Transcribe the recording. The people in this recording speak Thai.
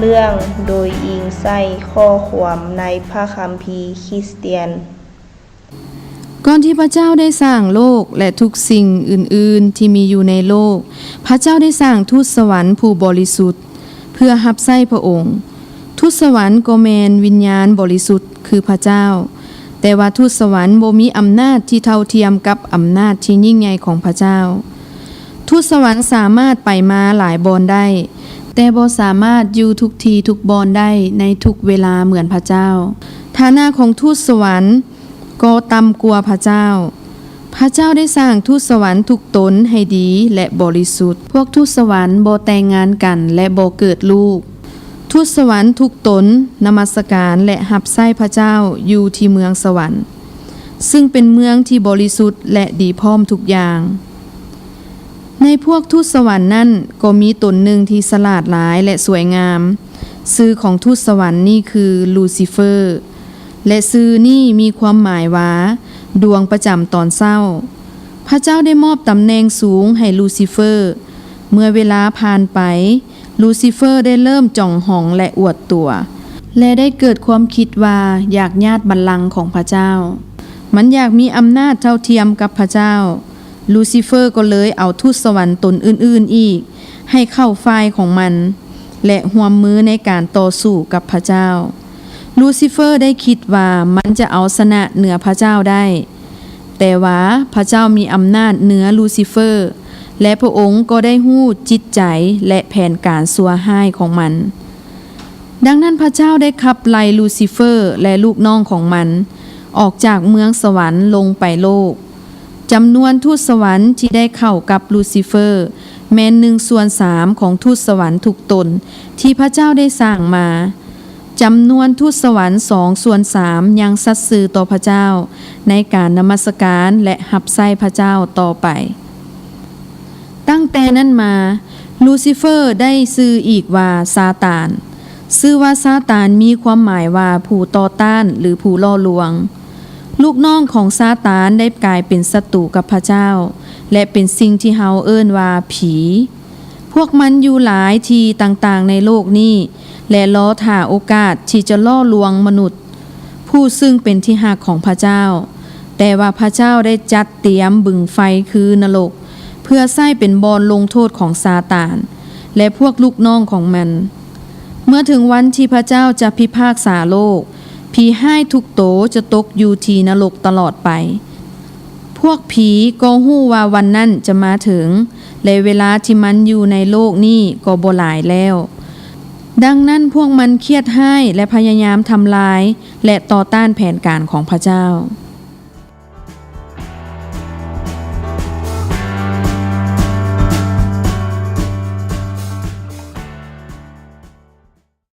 เรื่องโดยอิงใส่ข้อความในพระคัมภีร์คริสเตียนก่อนที่พระเจ้าได้สร้างโลกและทุกสิ่งอื่นๆที่มีอยู่ในโลกพระเจ้าได้สร้างทูตสวรรค์ผู้บริสุทธิ์เพื่อรับใช้พระองค์ทูตสวรรค์ก็แม่นวิญญาณบริสุทธิ์คือพระเจ้าแต่ว่าทูตสวรรค์บ่มีอำนาจที่เท่าเทียมกับอำนาจที่ยิ่งใหญ่ของพระเจ้าทูตสวรรค์สามารถไปมาหลายบอนได้แต่บ่สามารถอยู่ทุกทีทุกบอนได้ในทุกเวลาเหมือนพระเจ้าฐานะของทูตสวรรค์ก็ต่ำกว่าพระเจ้าพระเจ้าได้สร้างทูตสวรรค์ทุกตนให้ดีและบริสุทธิ์พวกทูตสวรรค์บ่แต่งงานกันและบ่เกิดลูกทูตสวรรค์ทุกตนนมัสการและรับใช้พระเจ้าอยู่ที่เมืองสวรรค์ซึ่งเป็นเมืองที่บริสุทธิ์และดีพร้อมทุกอย่างในพวกทูตสวรรค์นั่นก็มีตนหนึ่งที่ฉลาดหลายและสวยงามชื่อของทูตสวรรค์นี่คือลูซิเฟอร์และชื่อนี่มีความหมายว่าดวงประจำตอนเช้าพระเจ้าได้มอบตำแหน่งสูงให้ลูซิเฟอร์เมื่อเวลาผ่านไปลูซิเฟอร์ได้เริ่มจ่องหองและอวดตัวและได้เกิดความคิดว่าอยากญาติบัลลังก์ของพระเจ้ามันอยากมีอำนาจเท่าเทียมกับพระเจ้าลูซิเฟอร์ก็เลยเอาทูตสวรรค์ตนอื่นๆอีกให้เข้าฝ่ายของมันและร่วมมือในการต่อสู้กับพระเจ้าลูซิเฟอร์ได้คิดว่ามันจะเอาชนะเหนือพระเจ้าได้แต่ว่าพระเจ้ามีอำนาจเหนือลูซิเฟอร์และพระองค์ก็ได้ฮู้จิตใจและแผนการชั่วร้ายของมันดังนั้นพระเจ้าได้ขับไล่ลูซิเฟอร์และลูกน้องของมันออกจากเมืองสวรรค์ลงไปโลกจำนวนทูตสวรรค์ที่ได้เข้ากับลูซิเฟอร์แม้น1/3ของทูตสวรรค์ทุกตนที่พระเจ้าได้สร้างมาจำนวนทูตสวรรค์2/3ยังสัตย์ซื่อต่อพระเจ้าในการนมัสการและรับใช้พระเจ้าต่อไปตั้งแต่นั้นมาลูซิเฟอร์ได้ชื่ออีกว่าซาตานชื่อว่าซาตานมีความหมายว่าผู้ต่อต้านหรือผู้ล่อลวงลูกน้องของซาตานได้กลายเป็นศัตรูกับพระเจ้าและเป็นสิ่งที่เฮาเอิ้นว่าผีพวกมันอยู่หลายที่ต่างๆในโลกนี้และรอท่าโอกาสที่จะล่อลวงมนุษย์ผู้ซึ่งเป็นที่รักของพระเจ้าแต่ว่าพระเจ้าได้จัดเตรียมบึงไฟคือนรกเพื่อใช้เป็นบอนลงโทษของซาตานและพวกลูกน้องของมันเมื่อถึงวันที่พระเจ้าจะพิพากษาโลกผีห้ายทุกโตจะตกอยู่ที่นรกตลอดไปพวกผีก็ฮู้ว่าวันนั้นจะมาถึงและเวลาที่มันอยู่ในโลกนี้ก็บ่หลายแล้วดังนั้นพวกมันเครียดให้และพยายามทำลายและต่อต้านแผนการของพระเจ้า